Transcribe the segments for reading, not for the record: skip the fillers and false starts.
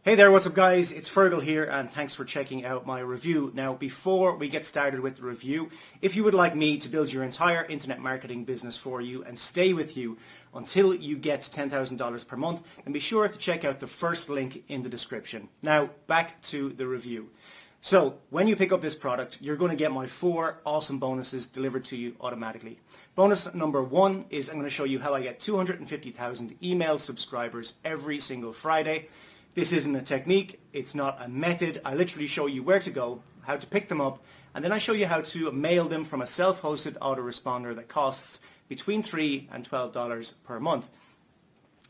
Hey there, what's up guys? It's Fergal here and thanks for checking out my review. Now before we get started with the review, if you would like me to build your entire internet marketing business for you and stay with you until you get $10,000 per month, then be sure to check out the first link in the description. Now back to the review. So when you pick up this product, you're going to get my 4 awesome bonuses delivered to you automatically. Bonus number 1 is I'm going to show you how I get 250,000 email subscribers every single Friday. This isn't a technique, it's not a method. I literally show you where to go, how to pick them up, and then I show you how to mail them from a self-hosted autoresponder that costs between $3 and $12 per month.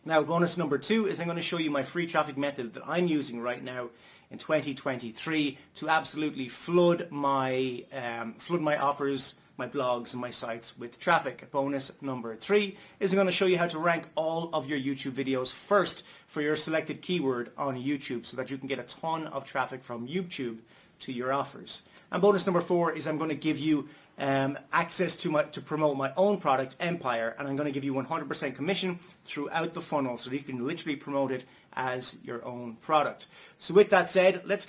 Now, bonus number 2 is I'm going to show you my free traffic method that I'm using right now in 2023 to absolutely flood my offers, my blogs and my sites with traffic. Bonus number 3 is I'm going to show you how to rank all of your YouTube videos first for your selected keyword on YouTube so that you can get a ton of traffic from YouTube to your offers. And bonus number 4 is I'm going to give you access to promote my own product, Empire, and I'm going to give you 100% commission throughout the funnel so that you can literally promote it as your own product. So with that said, let's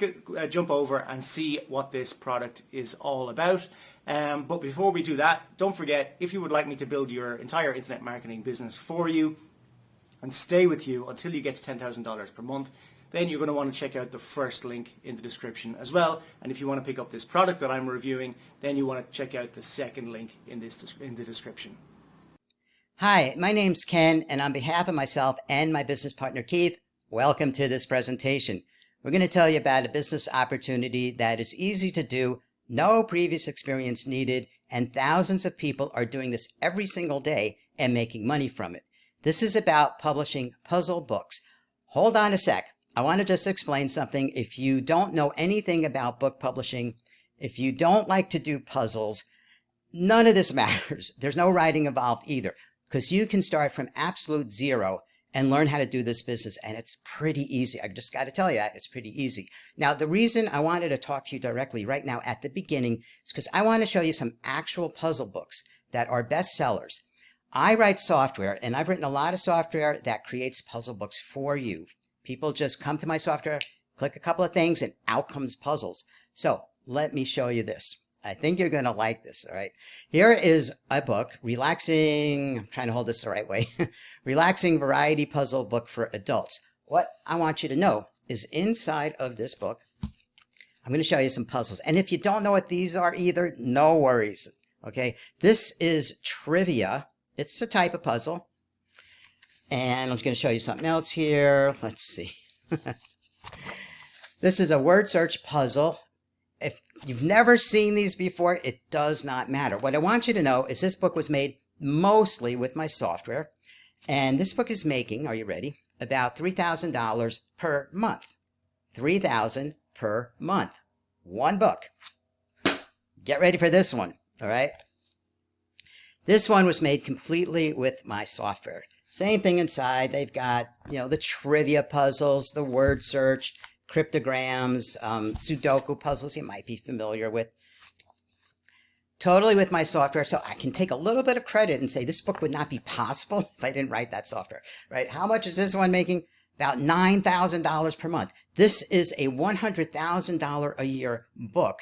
jump over and see what this product is all about. But before we do that, don't forget, if you would like me to build your entire internet marketing business for you and stay with you until you get to $10,000 per month, then you're going to want to check out the first link in the description as well. And if you want to pick up this product that I'm reviewing, then you want to check out the second link in the description. Hi, my name's Ken, and on behalf of myself and my business partner Keith, welcome to this presentation. We're going to tell you about a business opportunity that is easy to do, no previous experience needed, and thousands of people are doing this every single day and making money from it. This is about publishing puzzle books. Hold on a sec. I want to just explain something. If you don't know anything about book publishing, if you don't like to do puzzles, none of this matters. There's no writing involved either, because you can start from absolute zero and learn how to do this business, and it's pretty easy. I just got to tell you that it's pretty easy. Now, the reason I wanted to talk to you directly right now at the beginning is because I want to show you some actual puzzle books that are bestsellers. I write software, and I've written a lot of software that creates puzzle books for you. People just come to my software, click a couple of things, and out comes puzzles. So let me show you this. I think you're going to like this, all right? Here is a book, Relaxing, I'm trying to hold this the right way, Relaxing Variety Puzzle Book for Adults. What I want you to know is inside of this book, I'm going to show you some puzzles. And if you don't know what these are either, no worries, okay? This is trivia. It's a type of puzzle. And I'm going to show you something else here. Let's see. This is a word search puzzle. If you've never seen these before, it does not matter. What I want you to know is this book was made mostly with my software. And this book is making, are you ready, about $3,000 per month. $3,000 per month. One book. Get ready for this one, all right? This one was made completely with my software. Same thing inside. They've got, the trivia puzzles, the word search, cryptograms, sudoku puzzles you might be familiar with. Totally with my software, so I can take a little bit of credit and say this book would not be possible if I didn't write that software, right? How much is this one making? About $9,000 per month. This is a $100,000 a year book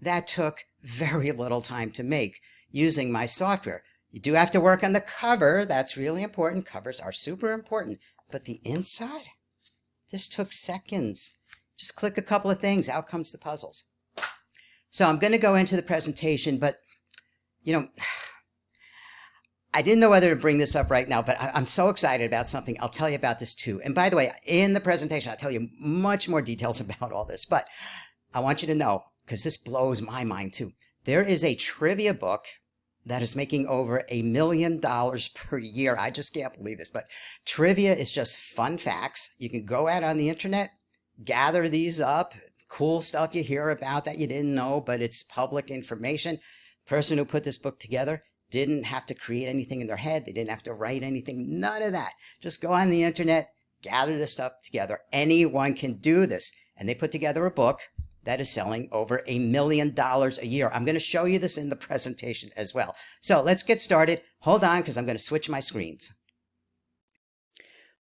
that took very little time to make using my software. You do have to work on the cover. That's really important. Covers are super important. But the inside? This took seconds. Just click a couple of things. Out comes the puzzles. So I'm going to go into the presentation, but, I didn't know whether to bring this up right now, but I'm so excited about something. I'll tell you about this too. And by the way, in the presentation, I'll tell you much more details about all this. But I want you to know, because this blows my mind too, there is a trivia book that is making over $1 million per year. I just can't believe this, but trivia is just fun facts. You can go out on the internet, gather these up, cool stuff you hear about that you didn't know, but it's public information. The person who put this book together didn't have to create anything in their head. They didn't have to write anything, none of that. Just go on the internet, gather this stuff together. Anyone can do this. And they put together a book that is selling over $1 million a year. I'm going to show you this in the presentation as well. So let's get started. Hold on, because I'm going to switch my screens.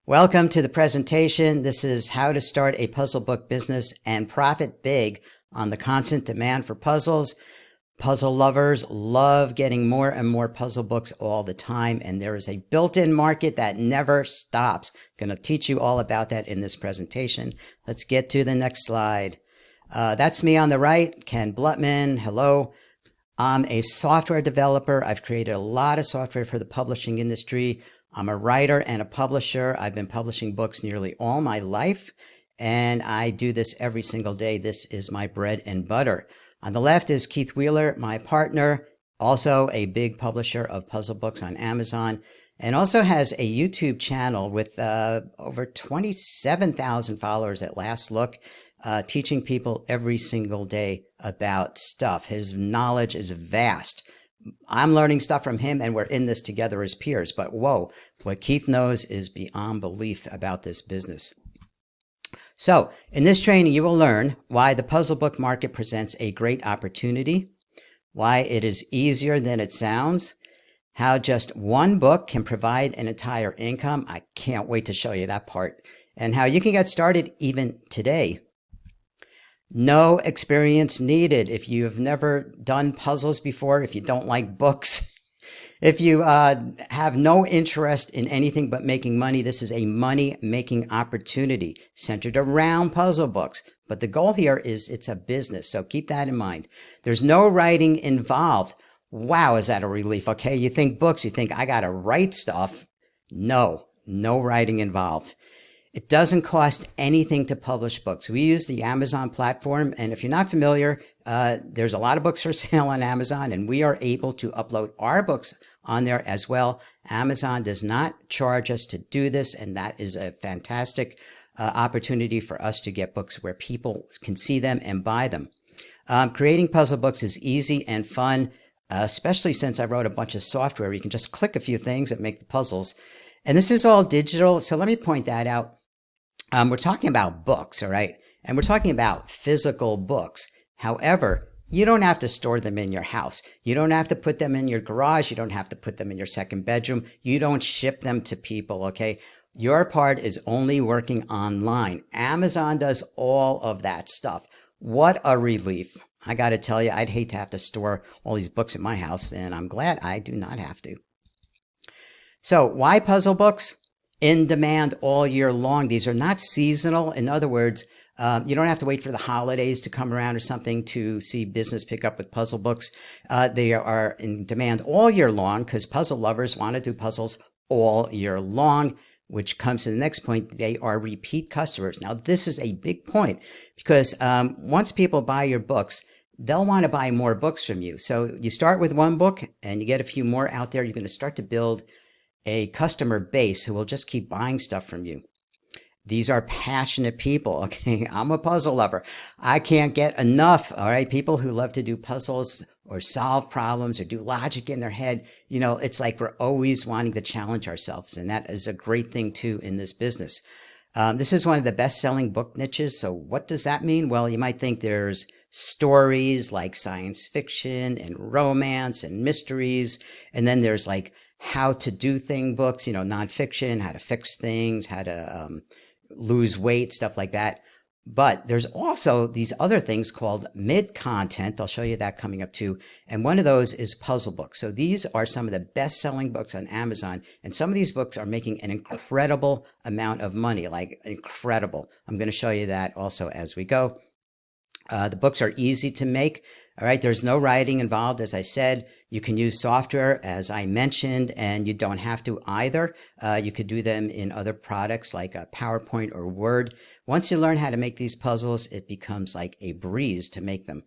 Welcome to the presentation. This is how to start a puzzle book business and profit big on the constant demand for puzzles. Puzzle lovers love getting more and more puzzle books all the time, and there is a built-in market that never stops. I'm going to teach you all about that in this presentation. Let's get to the next slide. That's me on the right, Ken Blutman. Hello. I'm a software developer. I've created a lot of software for the publishing industry. I'm a writer and a publisher. I've been publishing books nearly all my life, and I do this every single day. This is my bread and butter. On the left is Keith Wheeler, my partner, also a big publisher of puzzle books on Amazon, and also has a YouTube channel with over 27,000 followers at last look, teaching people every single day about stuff. His knowledge is vast. I'm learning stuff from him, and we're in this together as peers. But whoa, what Keith knows is beyond belief about this business. So in this training, you will learn why the puzzle book market presents a great opportunity, why it is easier than it sounds, how just one book can provide an entire income. I can't wait to show you that part, and how you can get started even today. No experience needed. If you have never done puzzles before, if you don't like books, if you have no interest in anything but making money, this is a money-making opportunity centered around puzzle books. But the goal here is it's a business, so keep that in mind. There's no writing involved. Wow, is that a relief? Okay, you think books, you think I got to write stuff. No writing involved. It doesn't cost anything to publish books. We use the Amazon platform, and if you're not familiar, there's a lot of books for sale on Amazon, and we are able to upload our books on there as well. Amazon does not charge us to do this, and that is a fantastic opportunity for us to get books where people can see them and buy them. Creating puzzle books is easy and fun, especially since I wrote a bunch of software. You can just click a few things and make the puzzles. And this is all digital, so let me point that out. We're talking about books, all right? And we're talking about physical books. However, you don't have to store them in your house. You don't have to put them in your garage. You don't have to put them in your second bedroom. You don't ship them to people, okay? Your part is only working online. Amazon does all of that stuff. What a relief. I got to tell you, I'd hate to have to store all these books in my house, and I'm glad I do not have to. So why puzzle books? In demand all year long. These are not seasonal. In other words, you don't have to wait for the holidays to come around or something to see business pick up with puzzle books. They are in demand all year long because puzzle lovers want to do puzzles all year long, which comes to the next point. They are repeat customers. Now, this is a big point because once people buy your books, they'll want to buy more books from you. So you start with one book and you get a few more out there. You're going to start to build a customer base who will just keep buying stuff from you. These are passionate people, okay? I'm a puzzle lover. I can't get enough, all right? People who love to do puzzles or solve problems or do logic in their head, you know, it's like we're always wanting to challenge ourselves, and that is a great thing, too, in this business. This is one of the best-selling book niches, so what does that mean? Well, you might think there's stories like science fiction and romance and mysteries, and then there's like how to do thing books, you know, nonfiction, how to fix things, how to lose weight, stuff like that. But there's also these other things called mid-content. I'll show you that coming up too. And one of those is puzzle books. So these are some of the best-selling books on Amazon. And some of these books are making an incredible amount of money, like incredible. I'm going to show you that also as we go. The books are easy to make. All right, there's no writing involved, as I said. You can use software, as I mentioned, and you don't have to either. You could do them in other products like PowerPoint or Word. Once you learn how to make these puzzles, it becomes like a breeze to make them.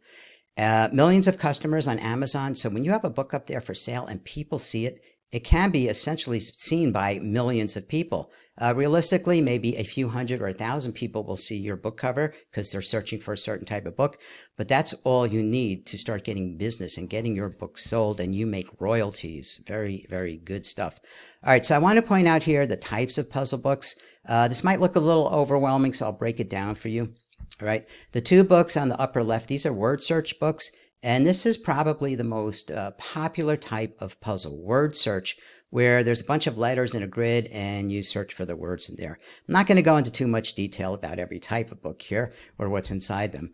Millions of customers on Amazon. So when you have a book up there for sale and people see it, it can be essentially seen by millions of people. Realistically, maybe a few hundred or 1,000 people will see your book cover because they're searching for a certain type of book. But that's all you need to start getting business and getting your book sold, and you make royalties. Very, very good stuff. All right, so I want to point out here the types of puzzle books. This might look a little overwhelming, so I'll break it down for you. All right, the two books on the upper left, these are word search books. And this is probably the most popular type of puzzle, word search, where there's a bunch of letters in a grid and you search for the words in there. I'm not going to go into too much detail about every type of book here or what's inside them.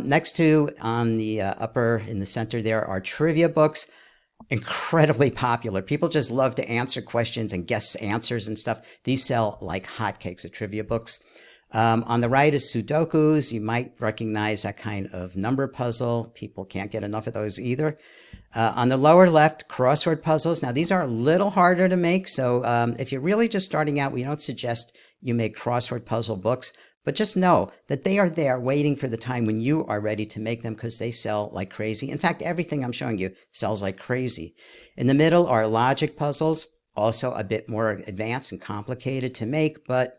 Next to, on the upper in the center there, are trivia books. Incredibly popular. People just love to answer questions and guess answers and stuff. These sell like hotcakes at trivia books. On the right is sudokus. You might recognize that kind of number puzzle. People can't get enough of those either. On the lower left, crossword puzzles. Now, these are a little harder to make. So if you're really just starting out, we don't suggest you make crossword puzzle books. But just know that they are there waiting for the time when you are ready to make them because they sell like crazy. In fact, everything I'm showing you sells like crazy. In the middle are logic puzzles, also a bit more advanced and complicated to make, but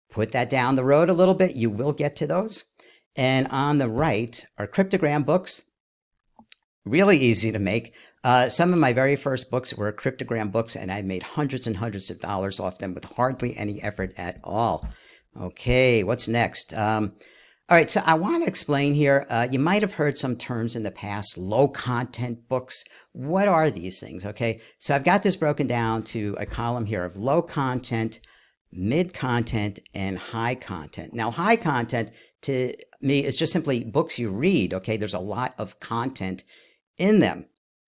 put that down the road a little bit. You will get to those. And on the right are cryptogram books. Really easy to make. Some of my very first books were cryptogram books, and I made hundreds and hundreds of dollars off them with hardly any effort at all. Okay, what's next? All right, so I want to explain here. You might have heard some terms in the past, low content books. What are these things? Okay, so I've got this broken down to a column here of low content, mid content, and high content. Now, high content to me is just simply books you read. Okay, there's a lot of content in them.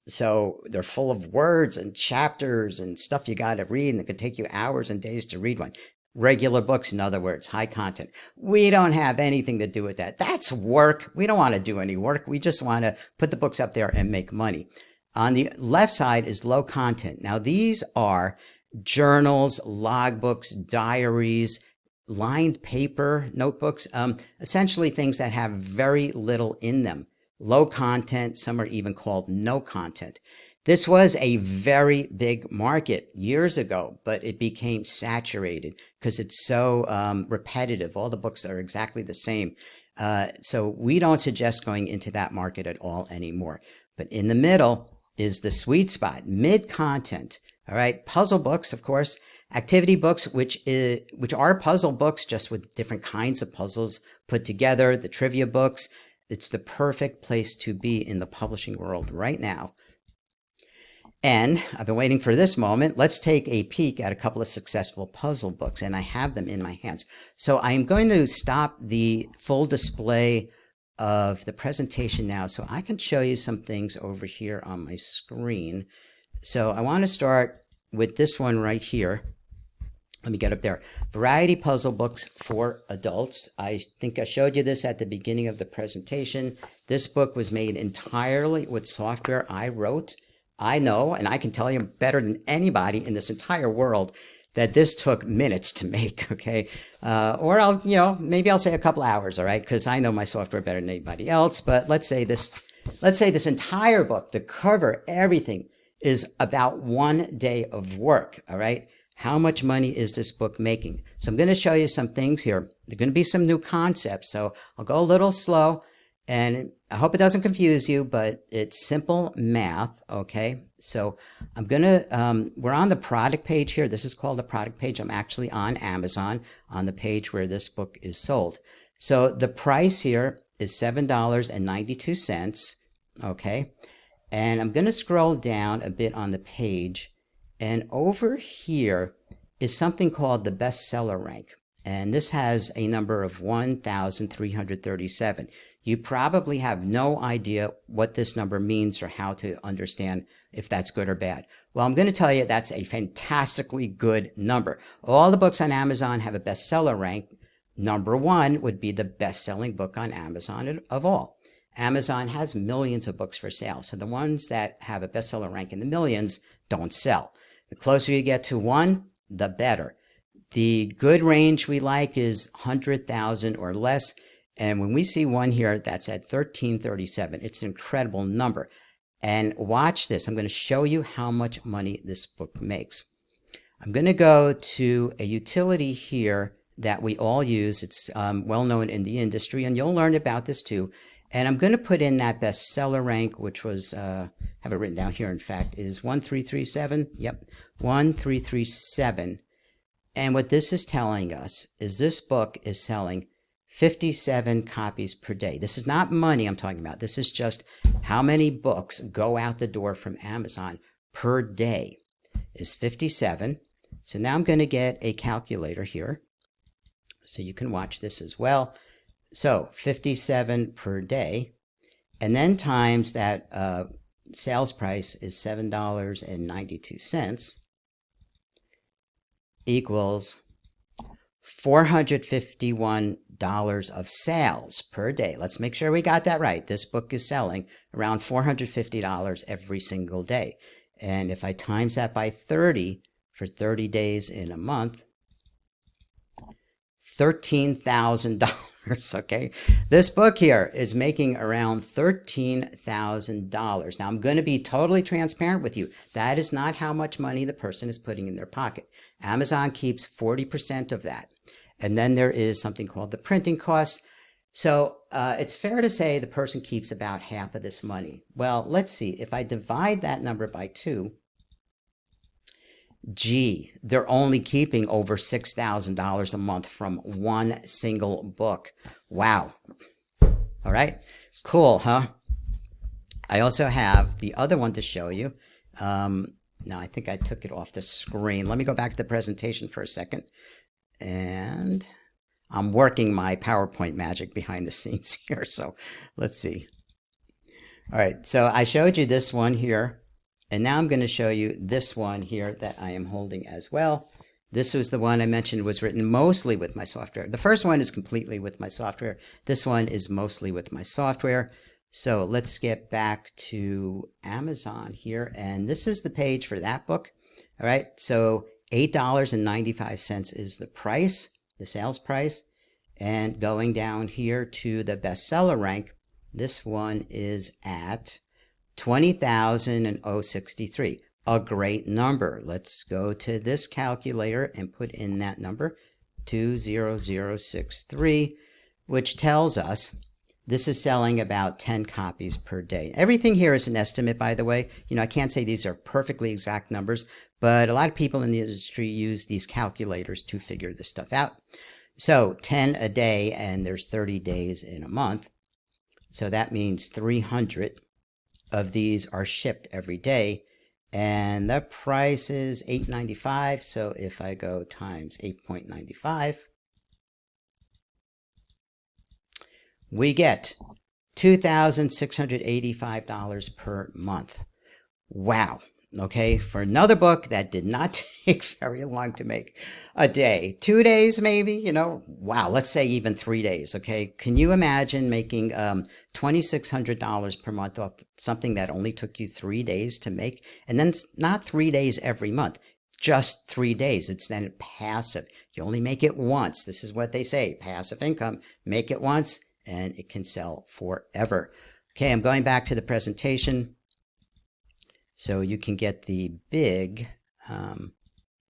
So they're full of words and chapters and stuff you got to read, and it could take you hours and days to read one. Regular books, in other words, high content. We don't have anything to do with that. That's work. We don't want to do any work. We just want to put the books up there and make money. On the left side is low content. Now, these are journals, logbooks, diaries, lined paper, notebooks, essentially things that have very little in them. Low content, some are even called no content. This was a very big market years ago, but it became saturated because it's so repetitive. All the books are exactly the same. So we don't suggest going into that market at all anymore. But in the middle is the sweet spot, mid-content. All right, puzzle books, of course, activity books, which are puzzle books just with different kinds of puzzles put together, the trivia books. It's the perfect place to be in the publishing world right now. And I've been waiting for this moment. Let's take a peek at a couple of successful puzzle books, and I have them in my hands. So I'm going to stop the full display of the presentation now so I can show you some things over here on my screen. So I want to start with this one right here. Let me get up there. Variety puzzle books for adults. I think I showed you this at the beginning of the presentation. This book was made entirely with software I wrote. I know, and I can tell you better than anybody in this entire world, that this took minutes to make, okay? Or maybe I'll say a couple hours, all right? Because I know my software better than anybody else. But let's say this entire book, the cover, everything, is about 1 day of work, all right? How much money is this book making? So I'm going to show you some things here. There are going to be some new concepts, so I'll go a little slow. And I hope it doesn't confuse you, but it's simple math, okay? So we're on the product page here. This is called the product page. I'm actually on Amazon on the page where this book is sold. So the price here is $7.92, okay? And I'm going to scroll down a bit on the page. And over here is something called the bestseller rank. And this has a number of 1,337. You probably have no idea what this number means or how to understand if that's good or bad. Well, I'm going to tell you that's a fantastically good number. All the books on Amazon have a bestseller rank. Number 1 would be the best-selling book on Amazon of all. Amazon has millions of books for sale, so the ones that have a bestseller rank in the millions don't sell. The closer you get to 1, the better. The good range we like is 100,000 or less. And when we see one here that's at 1337, it's an incredible number. And watch this. I'm going to show you how much money this book makes. I'm going to go to a utility here that we all use. It's well known in the industry, and you'll learn about this too. And I'm going to put in that bestseller rank, which was, have it written down here, in fact, is 1337. Yep, 1337. And what this is telling us is this book is selling 57 copies per day. This is not money I'm talking about. This is just how many books go out the door from Amazon per day. is 57. So now I'm going to get a calculator here so you can watch this as well. So 57 per day, and then times that sales price is $7.92 equals $451 of sales per day. Let's make sure we got that right. This book is selling around $450 every single day. And if I times that by 30 for 30 days in a month, $13,000. Okay, this book here is making around $13,000. Now I'm going to be totally transparent with you. That is not how much money the person is putting in their pocket. Amazon keeps 40% of that, and then there is something called the printing cost. So it's fair to say the person keeps about half of this money. Well, let's see. If I divide that number by 2, gee, they're only keeping over $6,000 a month from one single book. Wow. All right. Cool, huh? I also have the other one to show you. Now, I think I took it off the screen. Let me go back to the presentation for a second. And I'm working my PowerPoint magic behind the scenes here. So let's see. All right. So I showed you this one here. And now I'm going to show you this one here that I am holding as well. This was the one I mentioned was written mostly with my software. The first one is completely with my software. This one is mostly with my software. So let's get back to Amazon here. And this is the page for that book. All right. So $8.95 is the price, the sales price. And going down here to the bestseller rank, this one is at 20,063, a great number. Let's go to this calculator and put in that number, 20063, which tells us this is selling about 10 copies per day. Everything here is an estimate, by the way. I can't say these are perfectly exact numbers, but a lot of people in the industry use these calculators to figure this stuff out. So 10 a day, and there's 30 days in a month. So that means 300 of these are shipped every day, and the price is $8.95. So if I go times 8.95, we get $2,685 per month. Wow. Okay, for another book that did not take very long to make, a day, 2 days maybe, wow, let's say even 3 days. Okay, can you imagine making $2,600 per month off something that only took you 3 days to make? And then it's not 3 days every month, just 3 days. It's then passive. You only make it once. This is what they say, passive income. Make it once and it can sell forever. Okay, I'm going back to the presentation so you can get the big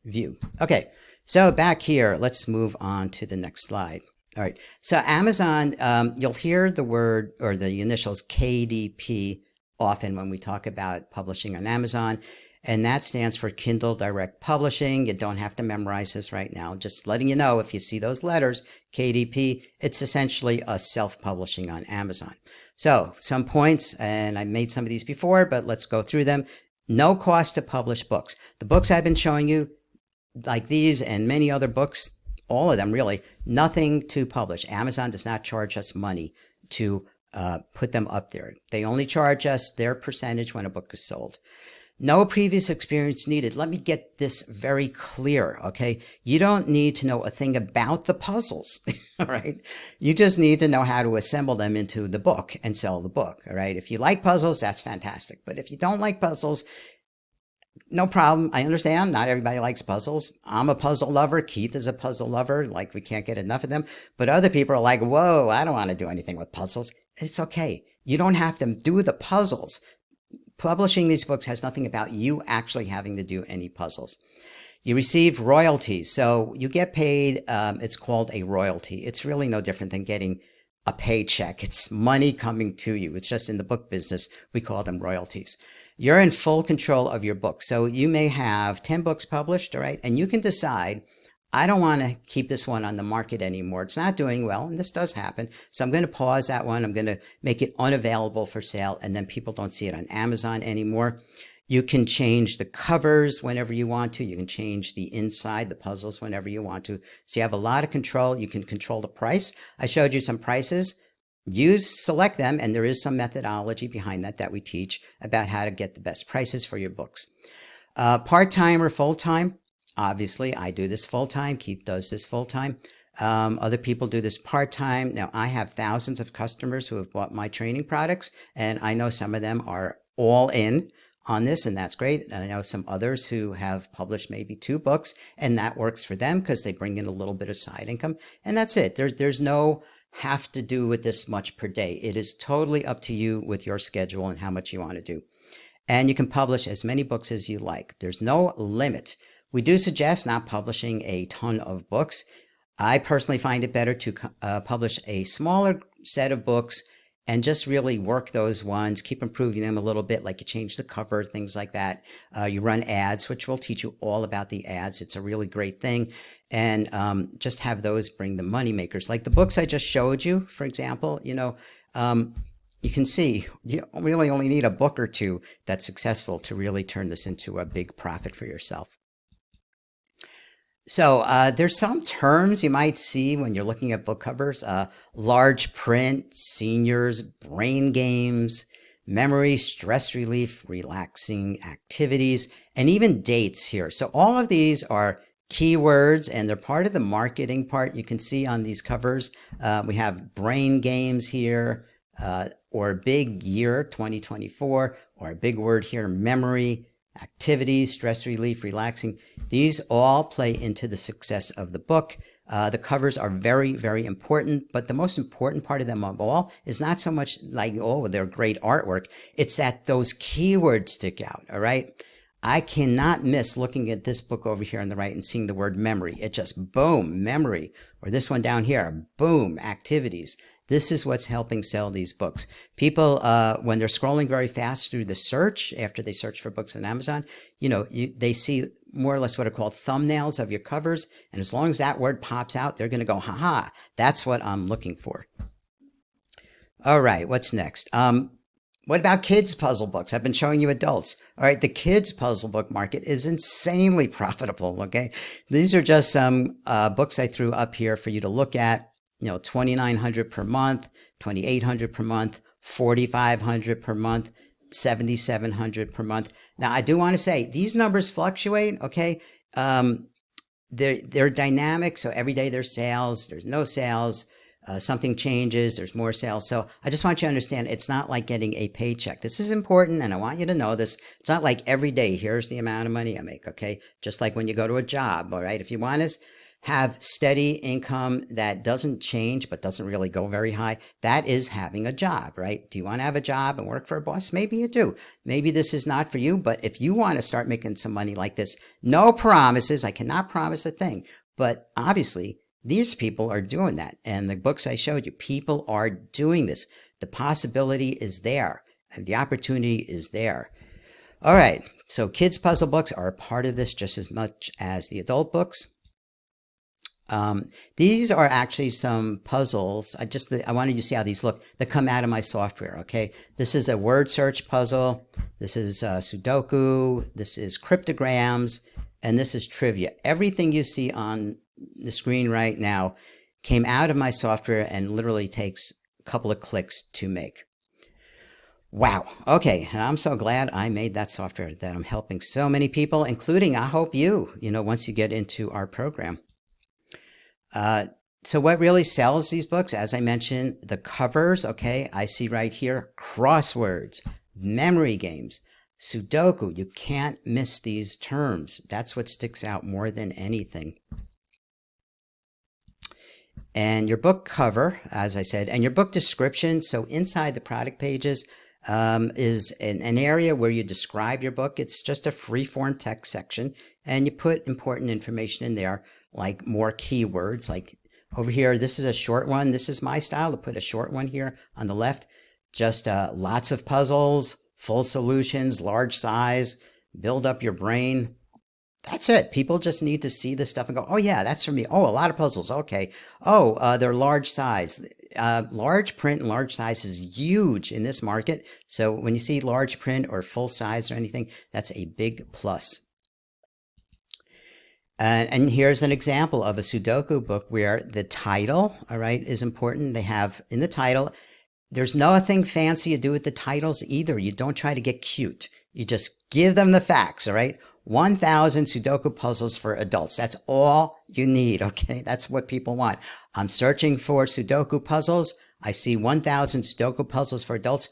view. Okay, so back here, let's move on to the next slide. All right, so Amazon, you'll hear the word or the initials KDP often when we talk about publishing on Amazon, and that stands for Kindle Direct Publishing. You don't have to memorize this right now. Just letting you know, if you see those letters, KDP, it's essentially a self-publishing on Amazon. So some points, and I made some of these before, but let's go through them. No cost to publish books. The books I've been showing you, like these and many other books, all of them really, nothing to publish. Amazon does not charge us money to put them up there. They only charge us their percentage when a book is sold. No previous experience needed. Let me get this very clear, okay? You don't need to know a thing about the puzzles, all right? You just need to know how to assemble them into the book and sell the book, all right? If you like puzzles, that's fantastic. But if you don't like puzzles, no problem. I understand. Not everybody likes puzzles. I'm a puzzle lover. Keith is a puzzle lover. Like, we can't get enough of them. But other people are like, whoa, I don't want to do anything with puzzles. It's okay. You don't have to do the puzzles. Publishing these books has nothing about you actually having to do any puzzles. You receive royalties. So you get paid. It's called a royalty. It's really no different than getting a paycheck. It's money coming to you. It's just in the book business, we call them royalties. You're in full control of your book. So you may have 10 books published, all right? And you can decide, I don't want to keep this one on the market anymore. It's not doing well, and this does happen. So I'm going to pause that one. I'm going to make it unavailable for sale, and then people don't see it on Amazon anymore. You can change the covers whenever you want to. You can change the inside, the puzzles whenever you want to. So you have a lot of control. You can control the price. I showed you some prices. You select them, and there is some methodology behind that we teach about how to get the best prices for your books. Part-time or full-time? Obviously, I do this full-time. Keith does this full-time. Other people do this part-time. Now, I have thousands of customers who have bought my training products, and I know some of them are all in on this, and that's great. And I know some others who have published maybe 2 books, and that works for them because they bring in a little bit of side income, and that's it. There's no have to do with this much per day. It is totally up to you with your schedule and how much you want to do. And you can publish as many books as you like. There's no limit. We do suggest not publishing a ton of books. I personally find it better to publish a smaller set of books and just really work those ones, keep improving them a little bit, like you change the cover, things like that. You run ads, which we'll teach you all about the ads. It's a really great thing. And just have those bring the money makers. Like the books I just showed you, for example, you can see you really only need a book or 2 that's successful to really turn this into a big profit for yourself. So there's some terms you might see when you're looking at book covers. Large print, seniors, brain games, memory, stress relief, relaxing activities, and even dates here. So all of these are keywords, and they're part of the marketing part. You can see on these covers, we have brain games here, or big year 2024, or a big word here, memory, activities, stress relief, relaxing. These all play into the success of the book. The covers are very, very important, but the most important part of them of all is not so much like, oh, they're great artwork. It's that those keywords stick out, all right? I cannot miss looking at this book over here on the right and seeing the word memory. It just, boom, memory. Or this one down here, boom, activities. This is what's helping sell these books. People, when they're scrolling very fast through the search, after they search for books on Amazon, they see more or less what are called thumbnails of your covers. And as long as that word pops out, they're going to go, haha, that's what I'm looking for. All right, what's next? What about kids' puzzle books? I've been showing you adults. All right, the kids' puzzle book market is insanely profitable, okay? These are just some books I threw up here for you to look at. $2,900 per month, $2,800 per month, $4,500 per month, $7,700 per month. Now, I do want to say these numbers fluctuate, okay? They're dynamic, so every day there's sales, there's no sales, something changes, there's more sales. So I just want you to understand it's not like getting a paycheck. This is important, and I want you to know this. It's not like every day, here's the amount of money I make, okay? Just like when you go to a job, all right? If you want to have steady income that doesn't change but doesn't really go very high, that is having a job, right? Do you want to have a job and work for a boss? Maybe you do. Maybe this is not for you, but if you want to start making some money like this, no promises. I cannot promise a thing, but obviously these people are doing that. And the books I showed you, people are doing this. The possibility is there, and the opportunity is there. All right, so kids' puzzle books are a part of this just as much as the adult books. These are actually some puzzles. I wanted you to see how these look that come out of my software. Okay. This is a word search puzzle. This is sudoku. This is cryptograms, and this is trivia. Everything you see on the screen right now came out of my software and literally takes a couple of clicks to make. Wow. Okay. And I'm so glad I made that software, that I'm helping so many people, including, I hope you, once you get into our program. So what really sells these books, as I mentioned, the covers, okay, I see right here, crosswords, memory games, sudoku. You can't miss these terms. That's what sticks out more than anything. And your book cover, as I said, and your book description. So inside the product pages is an area where you describe your book. It's just a free-form text section, and you put important information in there, like more keywords. Like over here, this is a short one. This is my style to put a short one here on the left. Just lots of puzzles, full solutions, large size, build up your brain. That's it. People just need to see this stuff and go, oh yeah, that's for me. Oh, a lot of puzzles. Okay. Oh, they're large size. Large print and large size is huge in this market. So when you see large print or full size or anything, that's a big plus. And here's an example of a Sudoku book where the title, all right, is important. They have in the title, there's nothing fancy to do with the titles either. You don't try to get cute. You just give them the facts, all right? 1,000 Sudoku puzzles for adults. That's all you need, okay? That's what people want. I'm searching for Sudoku puzzles. I see 1,000 Sudoku puzzles for adults.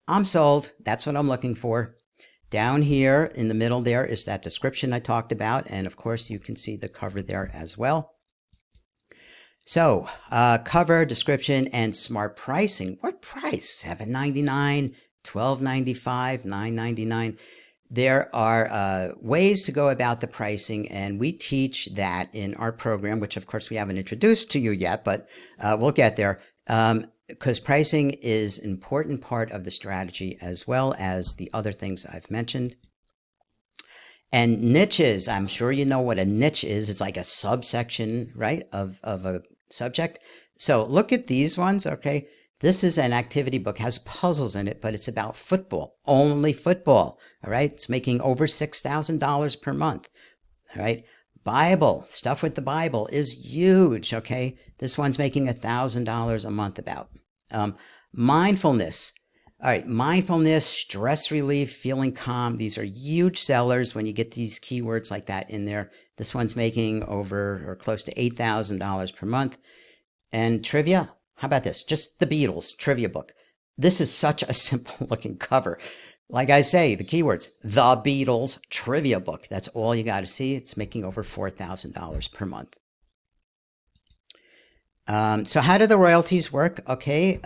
I'm sold. That's what I'm looking for. Down here in the middle there is that description I talked about. And of course, you can see the cover there as well. So cover, description, and smart pricing. What price? $7.99, $12.95, $9.99. There are ways to go about the pricing, and we teach that in our program, which of course we haven't introduced to you yet, but we'll get there. Because pricing is an important part of the strategy as well as the other things I've mentioned. And niches, I'm sure you know what a niche is. It's like a subsection, right, of a subject. So look at these ones, okay? This is an activity book, has puzzles in it, but it's about football, only football, all right? It's making over $6,000 per month, all right? Bible, stuff with the Bible is huge, okay? This one's making $1,000 a month about. Mindfulness. All right, mindfulness, stress relief, feeling calm. These are huge sellers when you get these keywords like that in there. This one's making over or close to $8,000 per month. And trivia, how about this? Just the Beatles trivia book. This is such a simple looking cover. Like I say, the keywords, the Beatles trivia book. That's all you got to see. It's making over $4,000 per month. So how do the royalties work? Okay,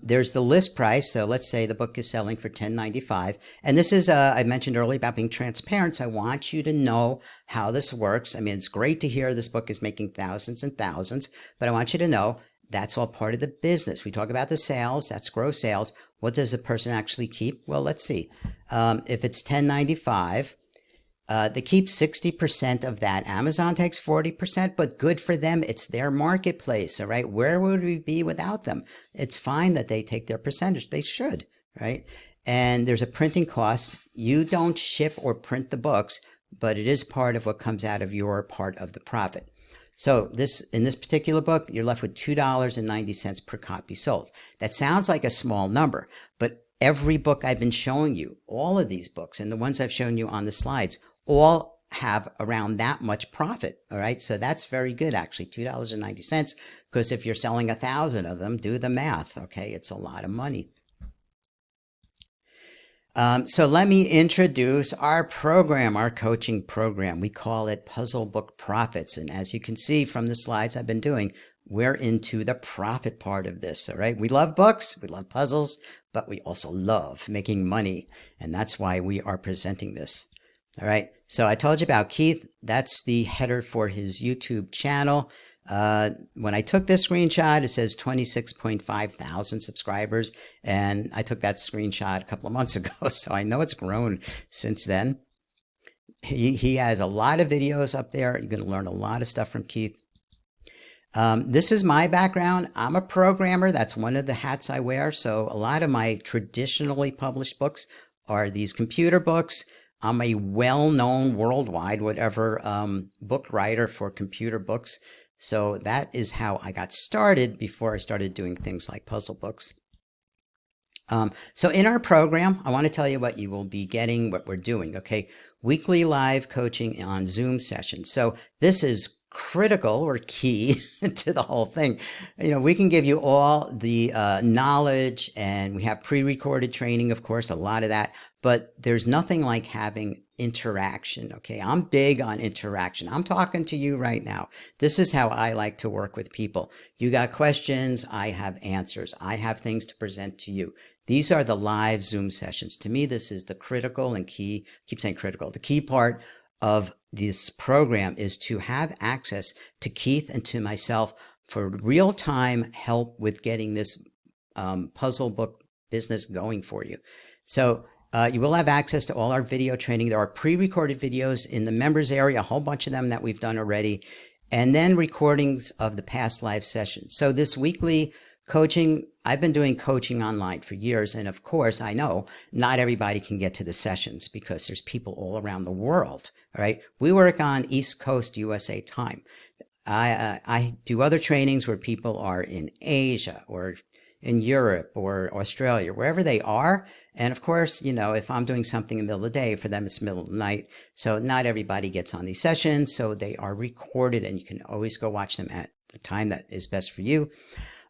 there's the list price. So let's say the book is selling for $10.95. And this is, I mentioned earlier about being transparent. So I want you to know how this works. I mean, it's great to hear this book is making thousands and thousands, but I want you to know that's all part of the business. We talk about the sales, that's gross sales. What does a person actually keep? Well, let's see. If it's $10.95, they keep 60% of that. Amazon takes 40%, but good for them. It's their marketplace, all right? Where would we be without them? It's fine that they take their percentage. They should, right? And there's a printing cost. You don't ship or print the books, but it is part of what comes out of your part of the profit. So in this particular book, you're left with $2.90 per copy sold. That sounds like a small number, but every book I've been showing you, all of these books and the ones I've shown you on the slides, all have around that much profit. All right. So that's very good, actually, $2.90, because if you're selling 1,000 of them, do the math. Okay. It's a lot of money. So let me introduce our program, our coaching program. We call it Puzzle Book Profits. And as you can see from the slides I've been doing, we're into the profit part of this. All right. We love books. We love puzzles, but we also love making money. And that's why we are presenting this. All right. So I told you about Keith. That's the header for his YouTube channel. When I took this screenshot, it says 26.5 thousand subscribers. And I took that screenshot a couple of months ago. So I know it's grown since then. He has a lot of videos up there. You're going to learn a lot of stuff from Keith. This is my background. I'm a programmer. That's one of the hats I wear. So a lot of my traditionally published books are these computer books. I'm a well-known worldwide, whatever, book writer for computer books. So that is how I got started before I started doing things like puzzle books. So in our program, I want to tell you what you will be getting, what we're doing. Okay. Weekly live coaching on Zoom sessions. So this is critical or key to the whole thing. You know, we can give you all the knowledge, and we have pre-recorded training, of course, a lot of that, but there's nothing like having interaction. Okay. I'm big on interaction. I'm talking to you right now. This is how I like to work with people. You got questions. I have answers. I have things to present to you. These are the live Zoom sessions. To me, this is the critical and key, I keep saying critical. The key part of this program is to have access to Keith and to myself for real-time help with getting this puzzle book business going for you. So you will have access to all our video training. There are pre-recorded videos in the members area, a whole bunch of them that we've done already, and then recordings of the past live sessions. So this weekly Coaching, I've been doing coaching online for years. And of course, I know not everybody can get to the sessions because there's people all around the world. All right. We work on East Coast USA time. I do other trainings where people are in Asia or in Europe or Australia, wherever they are. And of course, if I'm doing something in the middle of the day, for them it's middle of the night. So not everybody gets on these sessions. So they are recorded and you can always go watch them at the time that is best for you.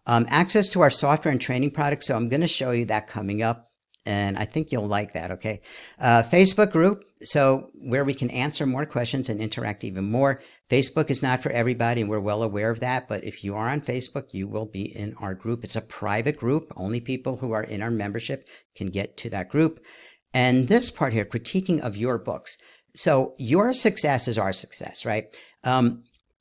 Access to our software and training products. So I'm going to show you that coming up. And I think you'll like that, okay? Facebook group, so where we can answer more questions and interact even more. Facebook is not for everybody, and we're well aware of that. But if you are on Facebook, you will be in our group. It's a private group. Only people who are in our membership can get to that group. And this part here, critiquing of your books. So your success is our success, right?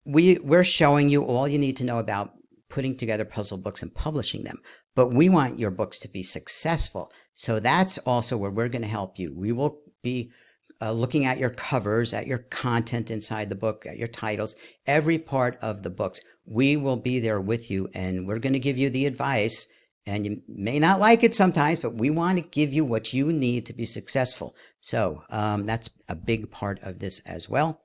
We're showing you all you need to know about putting together puzzle books and publishing them. But we want your books to be successful. So that's also where we're going to help you. We will be looking at your covers, at your content inside the book, at your titles, every part of the books. We will be there with you, and we're going to give you the advice. And you may not like it sometimes, but we want to give you what you need to be successful. So that's a big part of this as well.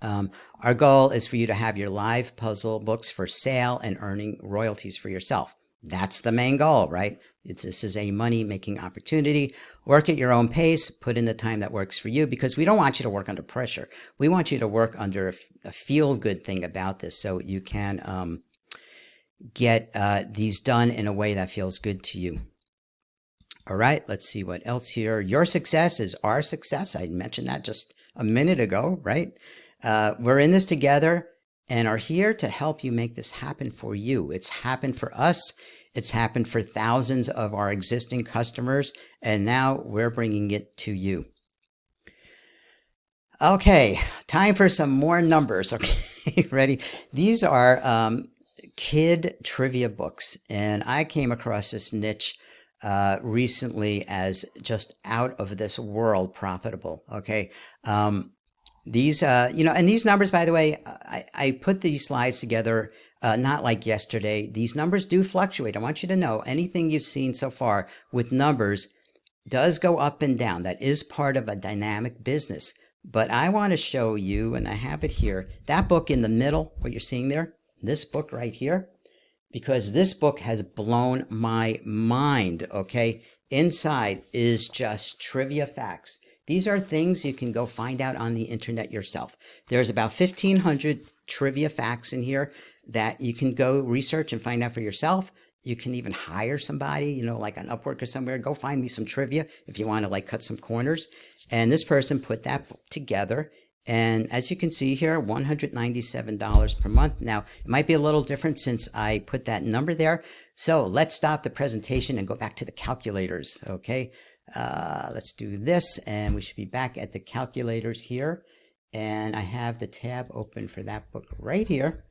Our goal is for you to have your live puzzle books for sale and earning royalties for yourself. That's the main goal, right? This is a money-making opportunity. Work at your own pace. Put in the time that works for you, because we don't want you to work under pressure. We want you to work under a feel-good thing about this, so you can get these done in a way that feels good to you. All right, let's see what else here. Your success is our success. I mentioned that just a minute ago, right? We're in this together and are here to help you make this happen for you. It's happened for us. It's happened for thousands of our existing customers, and now we're bringing it to you. Okay, time for some more numbers. Okay, ready? These are kid trivia books, and I came across this niche recently as just out of this world profitable. Okay. These, and these numbers, by the way, I put these slides together, not like yesterday. These numbers do fluctuate. I want you to know anything you've seen so far with numbers does go up and down. That is part of a dynamic business. But I want to show you, and I have it here, that book in the middle, what you're seeing there, this book right here, because this book has blown my mind, okay? Inside is just trivia facts. These are things you can go find out on the internet yourself. There's about 1,500 trivia facts in here that you can go research and find out for yourself. You can even hire somebody, like on Upwork or somewhere. Go find me some trivia if you want to cut some corners. And this person put that book together. And as you can see here, $197 per month. Now, it might be a little different since I put that number there. So let's stop the presentation and go back to the calculators, okay? Let's do this, and we should be back at the calculators here. And I have the tab open for that book right here.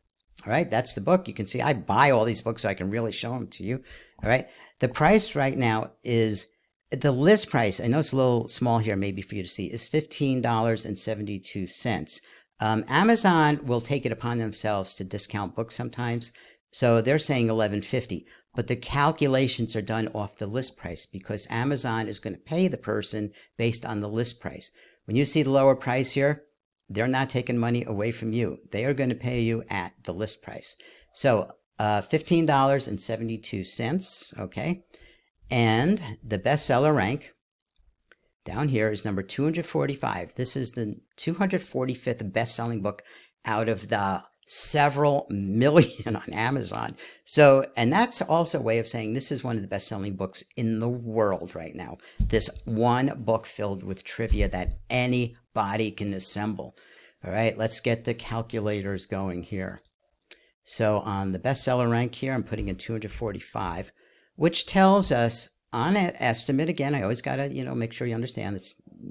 All right, that's the book. You can see I buy all these books so I can really show them to you. All right, the price right now is the list price. I know it's a little small here, maybe for you to see, is $15.72. Amazon will take it upon themselves to discount books sometimes. So they're saying $11.50, but the calculations are done off the list price because Amazon is going to pay the person based on the list price. When you see the lower price here, they're not taking money away from you. They are going to pay you at the list price. So $15.72, okay? And the bestseller rank down here is number 245. This is the 245th best-selling book out of the several million on Amazon. So, and that's also a way of saying this is one of the best-selling books in the world right now. This one book filled with trivia that anybody can assemble. All right, let's get the calculators going here. So on the bestseller rank here, I'm putting in 245, which tells us on an estimate, again, I always got to, make sure you understand that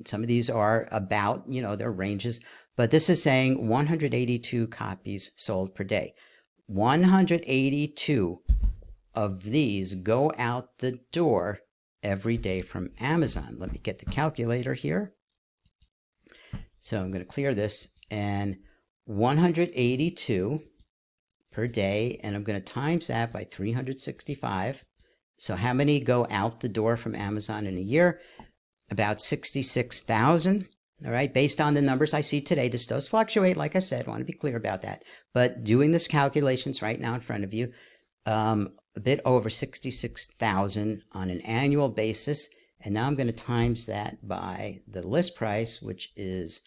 some of these are about, their ranges, but this is saying 182 copies sold per day. 182 of these go out the door every day from Amazon. Let me get the calculator here. So I'm going to clear this, and 182 per day, and I'm going to times that by 365. So how many go out the door from Amazon in a year? About 66,000. All right, based on the numbers I see today, this does fluctuate, like I said, I want to be clear about that. But doing this calculations right now in front of you, a bit over 66,000 on an annual basis. And now I'm going to times that by the list price, which is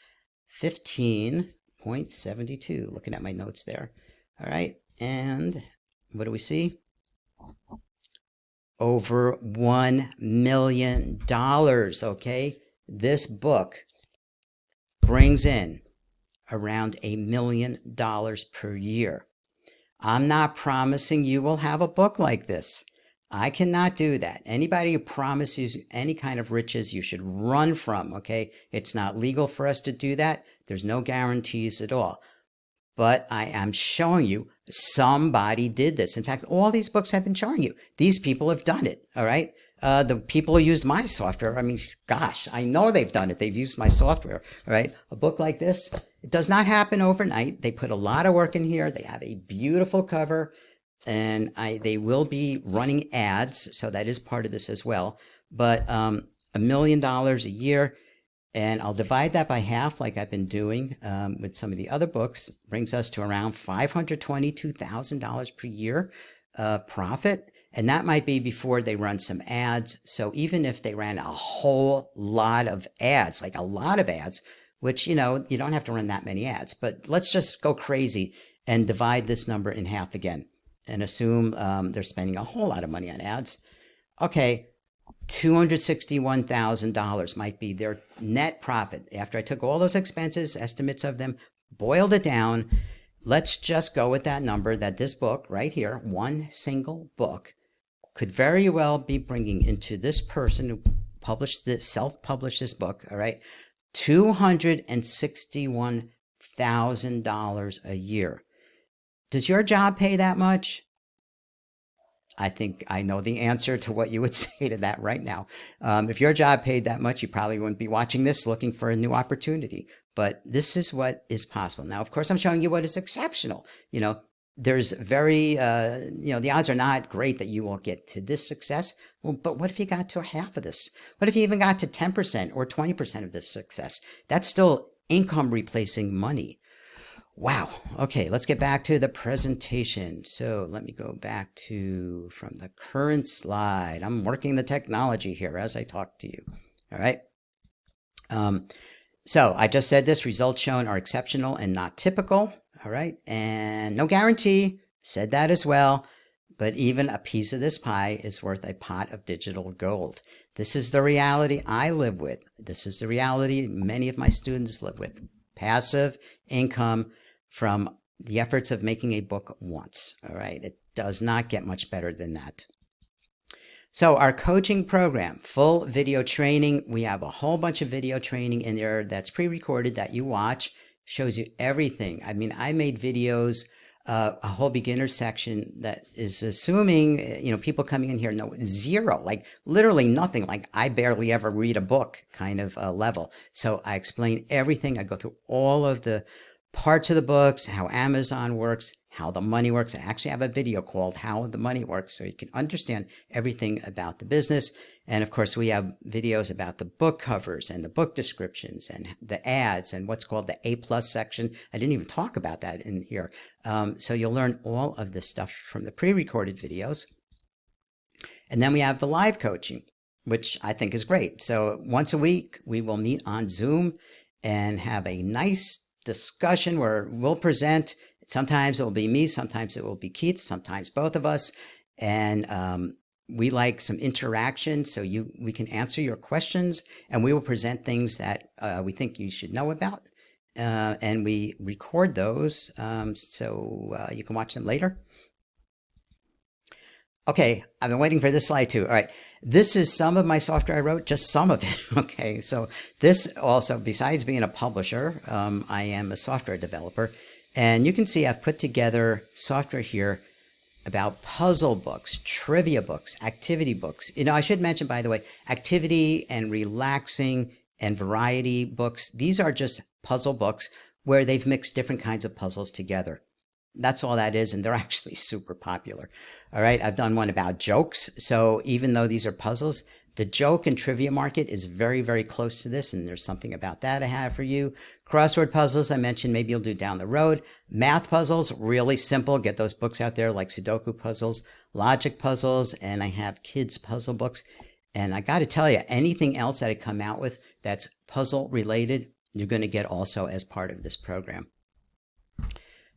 15.72. Looking at my notes there. All right, and what do we see? Over $1 million, okay? This book brings in around $1 million per year. I'm not promising you will have a book like this. I cannot do that. Anybody who promises you any kind of riches, you should run from, okay? It's not legal for us to do that. There's no guarantees at all. But I am showing you somebody did this. In fact, all these books I've been showing you, these people have done it, all right? The people who used my software, I mean, gosh, I know they've done it. They've used my software, all right? A book like this, it does not happen overnight. They put a lot of work in here. They have a beautiful cover, and they will be running ads, so that is part of this as well. But $1 million a year, and I'll divide that by half like I've been doing with some of the other books, brings us to around $522,000 per year profit. And that might be before they run some ads. So even if they ran a whole lot of ads, like a lot of ads, which, you know, you don't have to run that many ads, but let's just go crazy and divide this number in half again and assume they're spending a whole lot of money on ads. Okay, $261,000 might be their net profit. After I took all those expenses, estimates of them, boiled it down, let's just go with that number that this book right here, one single book, could very well be bringing into this person who published this, self-published this book, all right, $261,000 a year. Does your job pay that much? I think I know the answer to what you would say to that right now. If your job paid that much, you probably wouldn't be watching this looking for a new opportunity. But this is what is possible. Now, of course, I'm showing you what is exceptional. You know, there's very, the odds are not great that you will get to this success. Well, but what if you got to half of this? What if you even got to 10% or 20% of this success? That's still income replacing money. Wow. Okay, let's get back to the presentation. So let me go back to from the current slide. I'm working the technology here as I talk to you. All right. So I just said this, results shown are exceptional and not typical. All right. And no guarantee, said that as well. But even a piece of this pie is worth a pot of digital gold. This is the reality I live with. This is the reality many of my students live with. Passive income from the efforts of making a book once. All right. It does not get much better than that. So our coaching program, full video training. We have a whole bunch of video training in there that's pre-recorded that you watch, shows you everything. I mean, I made videos, a whole beginner section that is assuming, people coming in here know zero, like literally nothing, like I barely ever read a book kind of level. So I explain everything. I go through all of the parts of the books, how Amazon works, how the money works. I actually have a video called How the Money Works, so you can understand everything about the business. And of course, we have videos about the book covers and the book descriptions and the ads and what's called the A+ section. I didn't even talk about that in here. So you'll learn all of this stuff from the pre-recorded videos. And then we have the live coaching, which I think is great. So once a week, we will meet on Zoom and have a nice discussion where we'll present. Sometimes it will be me, sometimes it will be Keith, sometimes both of us. And we like some interaction, so we can answer your questions, and we will present things that we think you should know about. And we record those so you can watch them later. Okay, I've been waiting for this slide too. All right, this is some of my software I wrote, just some of it. Okay, so this also, besides being a publisher, I am a software developer. And you can see I've put together software here about puzzle books, trivia books, activity books. I should mention, by the way, activity and relaxing and variety books. These are just puzzle books where they've mixed different kinds of puzzles together. That's all that is, and they're actually super popular. All right, I've done one about jokes. So even though these are puzzles, the joke and trivia market is very, very close to this, and there's something about that I have for you. Crossword puzzles, I mentioned, maybe you'll do down the road. Math puzzles, really simple. Get those books out there like Sudoku puzzles, logic puzzles, and I have kids' puzzle books. And I got to tell you, anything else that I come out with that's puzzle related, you're going to get also as part of this program.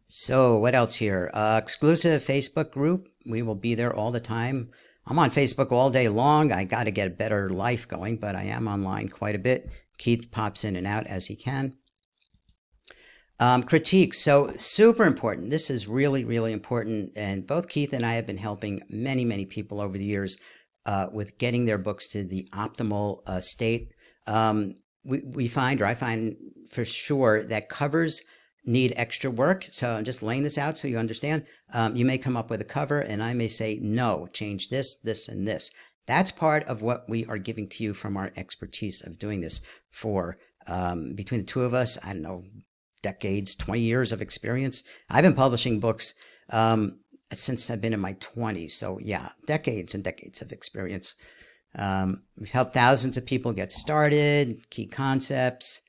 So what else here? Exclusive Facebook group. We will be there all the time. I'm on Facebook all day long. I got to get a better life going, but I am online quite a bit. Keith pops in and out as he can. Critiques. So super important. This is really, really important. And both Keith and I have been helping many, many people over the years with getting their books to the optimal state. We find, or I find for sure, that covers need extra work. So I'm just laying this out so you understand. You may come up with a cover and I may say, no, change this, this, and this. That's part of what we are giving to you from our expertise of doing this for between the two of us, I don't know, decades, 20 years of experience. I've been publishing books since I've been in my 20s. So yeah, decades and decades of experience. We've helped thousands of people get started, key concepts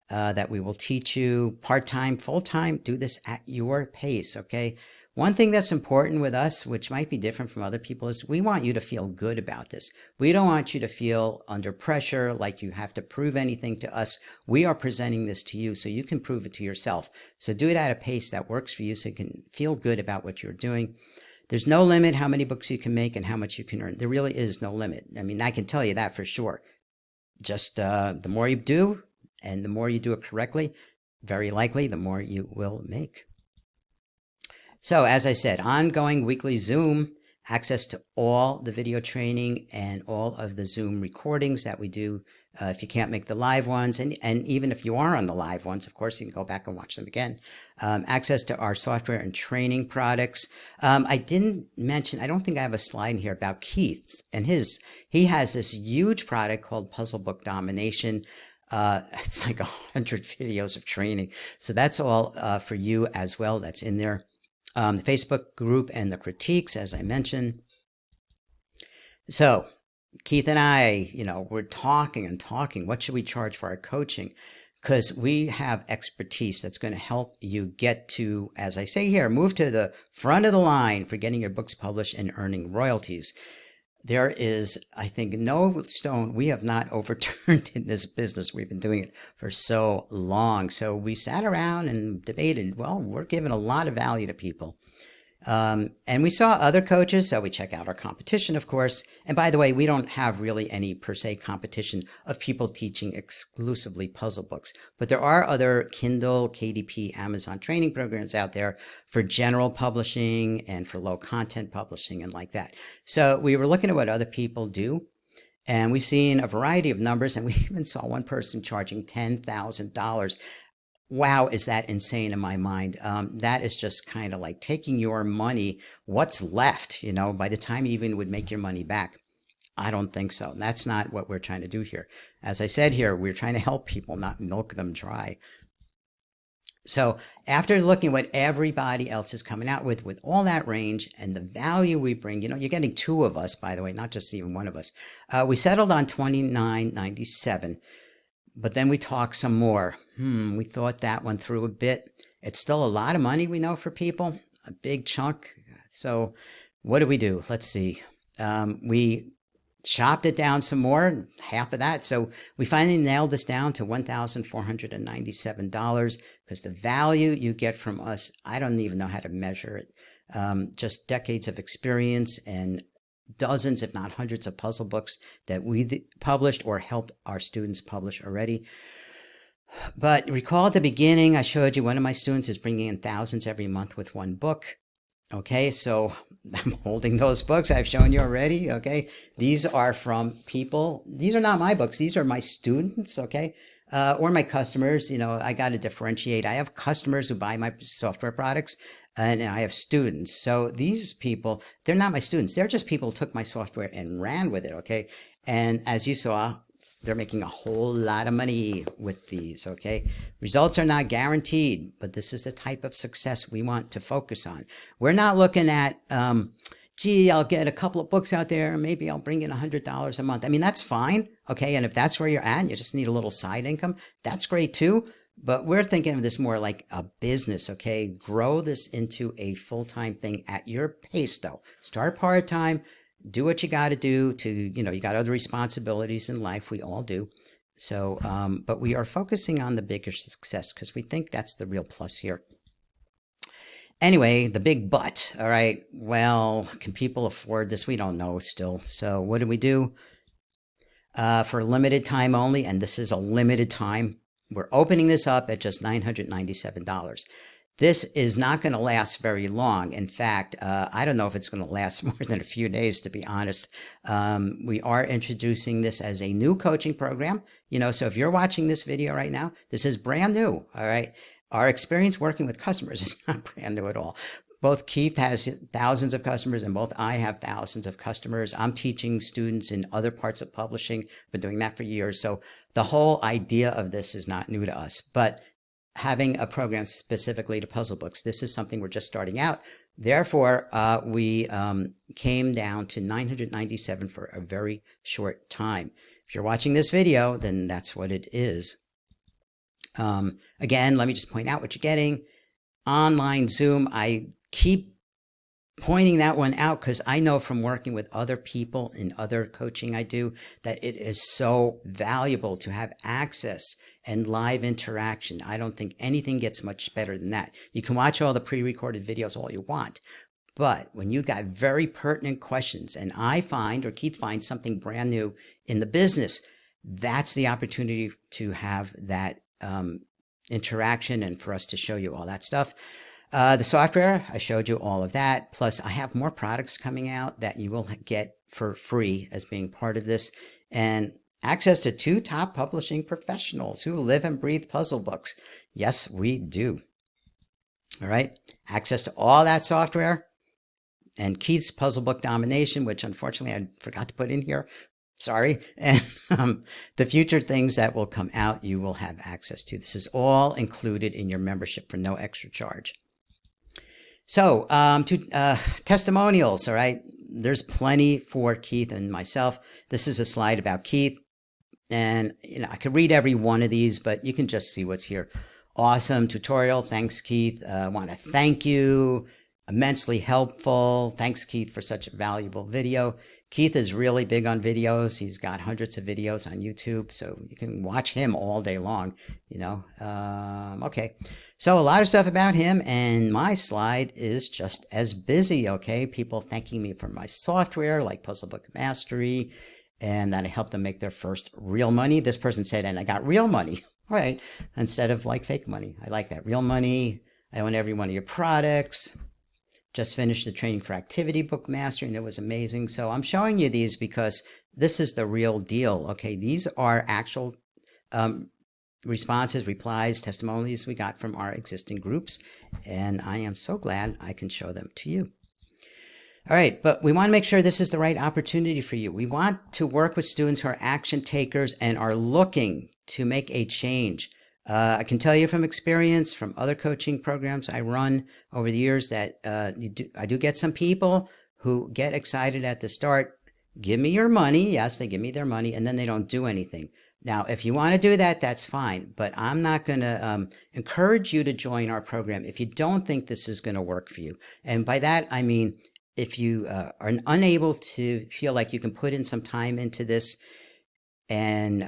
that we will teach you part-time, full-time. Do this at your pace, okay? One thing that's important with us, which might be different from other people, is we want you to feel good about this. We don't want you to feel under pressure, like you have to prove anything to us. We are presenting this to you so you can prove it to yourself. So do it at a pace that works for you so you can feel good about what you're doing. There's no limit how many books you can make and how much you can earn. There really is no limit. I mean, I can tell you that for sure. Just the more you do, and the more you do it correctly, very likely the more you will make. So as I said, ongoing weekly Zoom, access to all the video training and all of the Zoom recordings that we do if you can't make the live ones. And even if you are on the live ones, of course, you can go back and watch them again. Access to our software and training products. I didn't mention, I don't think I have a slide in here about Keith's and he has this huge product called Puzzle Book Domination. It's like 100 videos of training. So that's all for you as well. That's in there. The Facebook group and the critiques, as I mentioned. So Keith and I, we're talking and talking. What should we charge for our coaching? Because we have expertise that's going to help you get to, as I say here, move to the front of the line for getting your books published and earning royalties. There is, I think, no stone we have not overturned in this business. We've been doing it for so long. So we sat around and debated, well, we're giving a lot of value to people. And we saw other coaches, so we check out our competition, of course. And by the way, we don't have really any per se competition of people teaching exclusively puzzle books. But there are other Kindle, KDP, Amazon training programs out there for general publishing and for low content publishing and like that. So we were looking at what other people do. And we've seen a variety of numbers, and we even saw one person charging $10,000. Wow, is that insane in my mind? That is just kind of like taking your money, what's left, by the time you even would make your money back. I don't think so. That's not what we're trying to do here. As I said here, we're trying to help people, not milk them dry. So after looking at what everybody else is coming out with all that range and the value we bring, you're getting two of us, by the way, not just even one of us. We settled on $29.97. But then we talked some more. We thought that one through a bit. It's still a lot of money, we know, for people, a big chunk. So what do? Let's see. We chopped it down some more, half of that. So we finally nailed this down to $1,497 because the value you get from us, I don't even know how to measure it. Just decades of experience and dozens, if not hundreds, of puzzle books that we published or helped our students publish already. But recall at the beginning, I showed you one of my students is bringing in thousands every month with one book. Okay, so I'm holding those books I've shown you already. Okay, these are from people. These are not my books. These are my students. Okay, or my customers. I got to differentiate. I have customers who buy my software products, and I have students. So these people, they're not my students. They're just people who took my software and ran with it. Okay, and as you saw, they're making a whole lot of money with these, okay? Results are not guaranteed, but this is the type of success we want to focus on. We're not looking at, gee, I'll get a couple of books out there, and maybe I'll bring in $100 a month. I mean, that's fine, okay? And if that's where you're at, and you just need a little side income, that's great too. But we're thinking of this more like a business, okay? Grow this into a full-time thing at your pace, though. Start part-time, do what you got to do to, you know, you got other responsibilities in life. We all do. So, but we are focusing on the bigger success because we think that's the real plus here. Anyway, the big but, all right? Well, can people afford this? We don't know still. So what do? For limited time only, and this is a limited time, we're opening this up at just $997. This is not going to last very long. In fact, I don't know if it's going to last more than a few days, to be honest. We are introducing this as a new coaching program. You know, so if you're watching this video right now, this is brand new, all right? Our experience working with customers is not brand new at all. Both Keith has thousands of customers and both I have thousands of customers. I'm teaching students in other parts of publishing. Been doing that for years. So the whole idea of this is not new to us. But having a program specifically to puzzle books, this is something we're just starting out. Therefore, we came down to $997 for a very short time. If you're watching this video, then that's what it is. Again, let me just point out what you're getting. Online Zoom, I keep pointing that one out because I know from working with other people in other coaching I do that it is so valuable to have access and live interaction. I don't think anything gets much better than that. You can watch all the pre-recorded videos all you want, but when you got very pertinent questions and I find or Keith finds something brand new in the business, that's the opportunity to have that interaction and for us to show you all that stuff. The software, I showed you all of that. Plus, I have more products coming out that you will get for free as being part of this. And access to 2 top publishing professionals who live and breathe puzzle books. Yes, we do. All right. Access to all that software. And Keith's puzzle book domination, which unfortunately I forgot to put in here. Sorry. And the future things that will come out, you will have access to. This is all included in your membership for no extra charge. So, testimonials, all right? There's plenty for Keith and myself. This is a slide about Keith. And, you know, I could read every one of these, but you can just see what's here. Awesome tutorial. Thanks, Keith. I want to thank you. Immensely helpful. Thanks, Keith, for such a valuable video. Keith is really big on videos. He's got hundreds of videos on YouTube, so you can watch him all day long, you know. Okay, so a lot of stuff about him, and my slide is just as busy, okay? People thanking me for my software, like Puzzle Book Mastery, and that I helped them make their first real money. This person said, and I got real money, right? Instead of like fake money. I like that. Real money. I own every one of your products. Just finished the training for Activity Book Mastery, and it was amazing. So I'm showing you these because this is the real deal, okay? These are actual responses, replies, testimonies we got from our existing groups, and I am so glad I can show them to you. All right, but we want to make sure this is the right opportunity for you. We want to work with students who are action takers and are looking to make a change. I can tell you from experience, from other coaching programs I run over the years, that I do get some people who get excited at the start, give me your money. Yes, they give me their money, and then they don't do anything. Now, if you want to do that, that's fine, but I'm not going to encourage you to join our program if you don't think this is going to work for you. And by that, I mean, if you are unable to feel like you can put in some time into this, and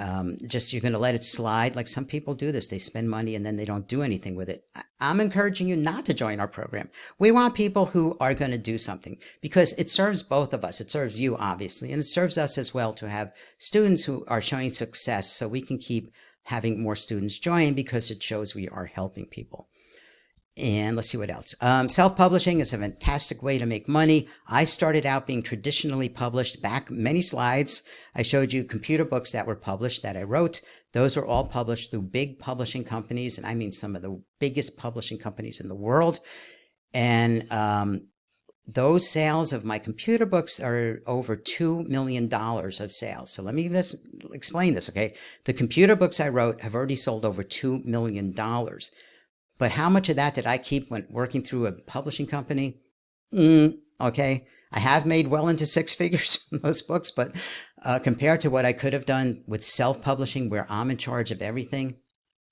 just you're going to let it slide. Like some people do this. They spend money and then they don't do anything with it. I'm encouraging you not to join our program. We want people who are going to do something because it serves both of us. It serves you, obviously, and it serves us as well to have students who are showing success so we can keep having more students join because it shows we are helping people. And let's see what else. Self-publishing is a fantastic way to make money. I started out being traditionally published back many slides. I showed you computer books that were published that I wrote. Those were all published through big publishing companies. And I mean some of the biggest publishing companies in the world. And those sales of my computer books are over $2 million of sales. So let me explain this, okay? The computer books I wrote have already sold over $2 million. But how much of that did I keep when working through a publishing company? Okay. I have made well into six figures from those books, but compared to what I could have done with self-publishing where I'm in charge of everything,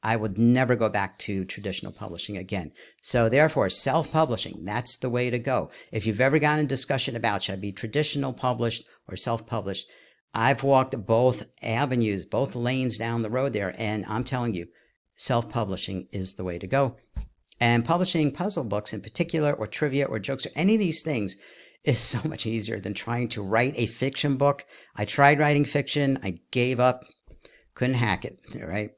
I would never go back to traditional publishing again. So therefore, self-publishing, that's the way to go. If you've ever gotten a discussion about should I be traditional published or self-published, I've walked both avenues, both lanes down the road there, and I'm telling you, self-publishing is the way to go. And publishing puzzle books in particular, or trivia or jokes, or any of these things is so much easier than trying to write a fiction book. I tried writing fiction. I gave up. Couldn't hack it, right?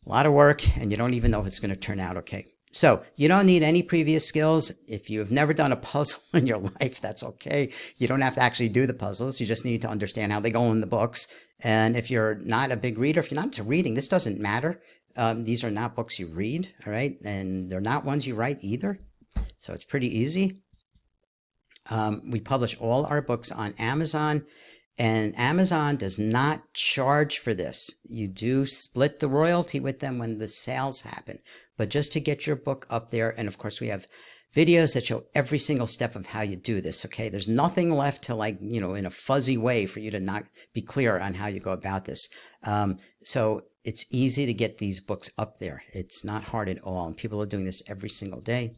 A lot of work, and you don't even know if it's going to turn out okay. So you don't need any previous skills. If you've never done a puzzle in your life, that's okay. You don't have to actually do the puzzles. You just need to understand how they go in the books. And if you're not a big reader, if you're not into reading, this doesn't matter. These are not books you read, all right? And they're not ones you write either. So it's pretty easy. We publish all our books on Amazon, and Amazon does not charge for this. You do split the royalty with them when the sales happen, but just to get your book up there. And of course, we have videos that show every single step of how you do this. Okay. There's nothing left to in a fuzzy way for you to not be clear on how you go about this. So it's easy to get these books up there. It's not hard at all. And people are doing this every single day.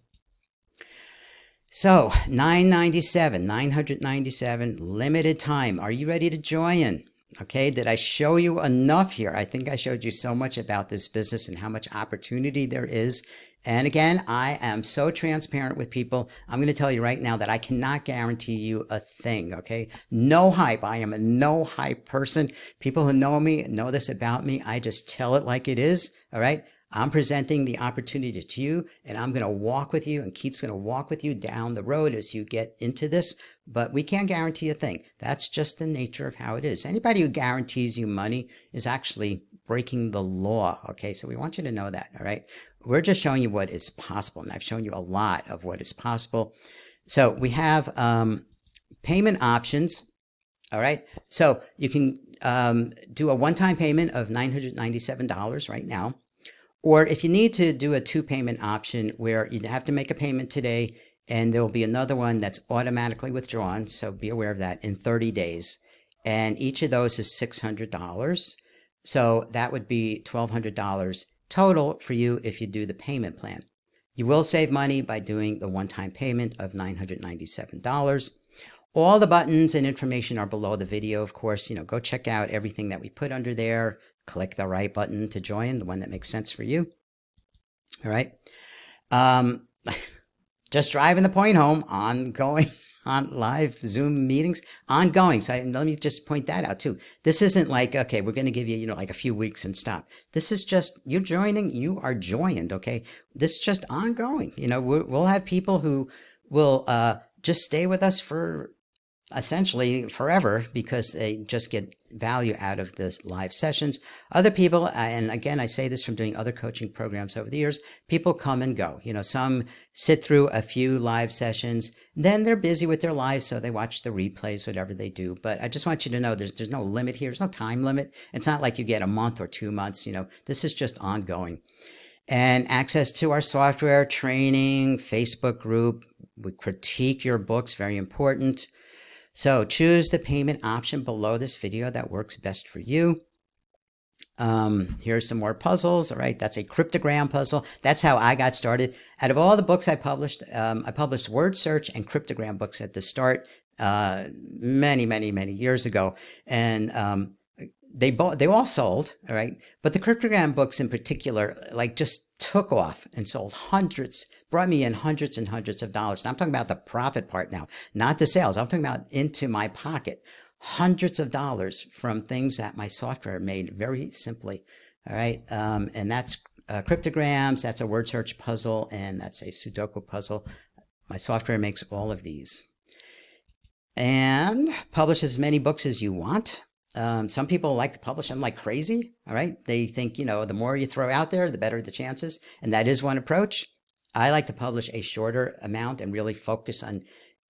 So $997, limited time. Are you ready to join? Okay. Did I show you enough here? I think I showed you so much about this business and how much opportunity there is. And again, I am so transparent with people. I'm going to tell you right now that I cannot guarantee you a thing. Okay. No hype. I am a no hype person. People who know me know this about me. I just tell it like it is. All right. I'm presenting the opportunity to you, and I'm going to walk with you, and Keith's going to walk with you down the road as you get into this, but we can't guarantee a thing. That's just the nature of how it is. Anybody who guarantees you money is actually breaking the law, okay? So we want you to know that, all right? We're just showing you what is possible, and I've shown you a lot of what is possible. So we have payment options, all right? So you can do a one-time payment of $997 right now. Or if you need to do a two-payment option where you have to make a payment today and there will be another one that's automatically withdrawn, so be aware of that, in 30 days. And each of those is $600. So that would be $1,200 total for you if you do the payment plan. You will save money by doing the one-time payment of $997. All the buttons and information are below the video, of course. Go check out everything that we put under there. Click the right button to join, the one that makes sense for you. All right. Just driving the point home, ongoing on live Zoom meetings, ongoing. So let me just point that out too. This isn't like, okay, we're going to give you, like a few weeks and stop. This is just, you're joining, you are joined. Okay. This is just ongoing. We'll have people who will just stay with us for essentially forever because they just get value out of this live sessions. Other people, and again, I say this from doing other coaching programs over the years, people come and go. Some sit through a few live sessions, then they're busy with their lives, so they watch the replays, whatever they do. But I just want you to know there's no limit here. There's no time limit. It's not like you get a month or 2 months. This is just ongoing. And access to our software, training, Facebook group. We critique your books, very important. So choose the payment option below this video that works best for you. Here's some more puzzles. All right. That's a cryptogram puzzle. That's how I got started. Out of all the books I published word search and cryptogram books at the start, many, many, many years ago. And, they all sold. All right. But the cryptogram books in particular, just took off and sold brought me in hundreds and hundreds of dollars. And I'm talking about the profit part now, not the sales. I'm talking about into my pocket, hundreds of dollars from things that my software made very simply. All right. And that's cryptograms. That's a word search puzzle. And that's a sudoku puzzle. My software makes all of these and publish as many books as you want. Some people like to publish them like crazy. All right. They think, the more you throw out there, the better the chances. And that is one approach. I like to publish a shorter amount and really focus on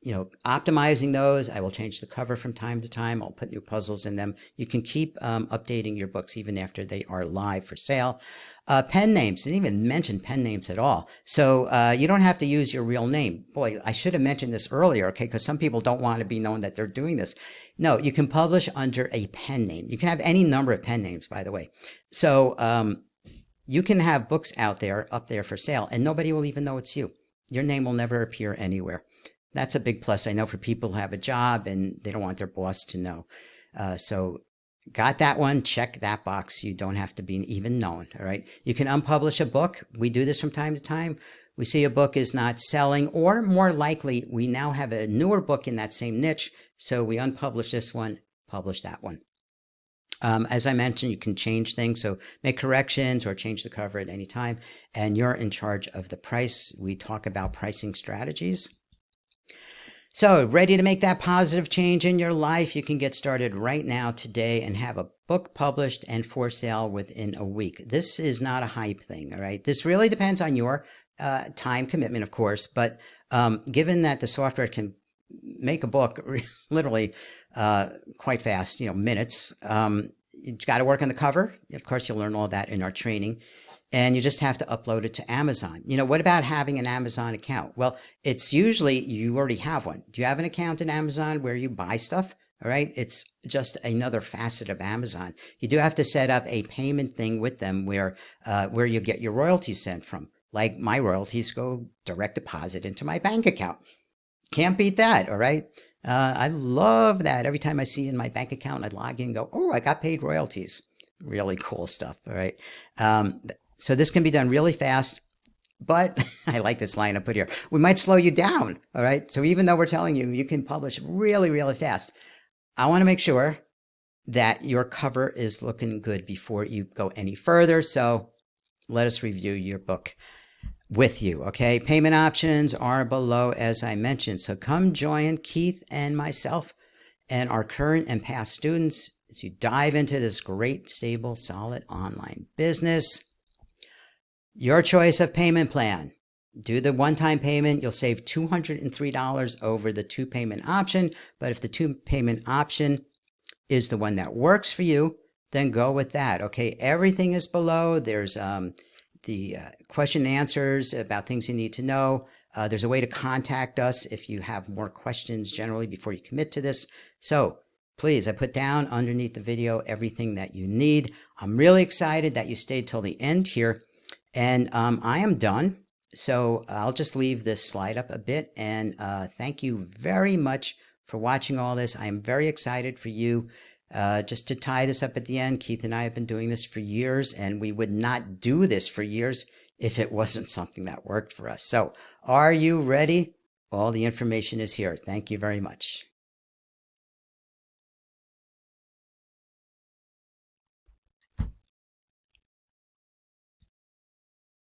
optimizing those. I will change the cover from time to time. I'll put new puzzles in them. You can keep updating your books even after they are live for sale. Pen names. Didn't even mention pen names at all. So you don't have to use your real name. Boy, I should have mentioned this earlier, okay, because some people don't want to be known that they're doing this. No, you can publish under a pen name. You can have any number of pen names, by the way. So you can have books up there for sale, and nobody will even know it's you. Your name will never appear anywhere. That's a big plus. I know for people who have a job and they don't want their boss to know. So got that one. Check that box. You don't have to be even known. All right. You can unpublish a book. We do this from time to time. We see a book is not selling, or more likely, we now have a newer book in that same niche. So we unpublish this one, publish that one. As I mentioned, you can change things. So make corrections or change the cover at any time. And you're in charge of the price. We talk about pricing strategies. So ready to make that positive change in your life? You can get started right now today and have a book published and for sale within a week. This is not a hype thing, all right? This really depends on your time commitment, of course, but given that the software can make a book literally quite fast, minutes, you've got to work on the cover. Of course, you'll learn all that in our training. And you just have to upload it to Amazon. What about having an Amazon account? Well, it's usually you already have one. Do you have an account in Amazon where you buy stuff? All right. It's just another facet of Amazon. You do have to set up a payment thing with them where you get your royalties sent from. Like my royalties go direct deposit into my bank account. Can't beat that. All right. I love that. Every time I see in my bank account, I log in and go, oh, I got paid royalties. Really cool stuff. All right. So this can be done really fast, but I like this line I put here. We might slow you down, all right? So even though we're telling you, you can publish really, really fast, I want to make sure that your cover is looking good before you go any further. So let us review your book with you, okay? Payment options are below, as I mentioned. So come join Keith and myself and our current and past students as you dive into this great, stable, solid online business. Your choice of payment plan. Do the one-time payment. You'll save $203 over the two-payment option. But if the two-payment option is the one that works for you, then go with that. Okay, everything is below. There's the question and answers about things you need to know. There's a way to contact us if you have more questions generally before you commit to this. So please, I put down underneath the video everything that you need. I'm really excited that you stayed till the end here. And I am done. So I'll just leave this slide up a bit. And thank you very much for watching all this. I am very excited for you. Just to tie this up at the end, Keith and I have been doing this for years, and we would not do this for years if it wasn't something that worked for us. So are you ready? All the information is here. Thank you very much.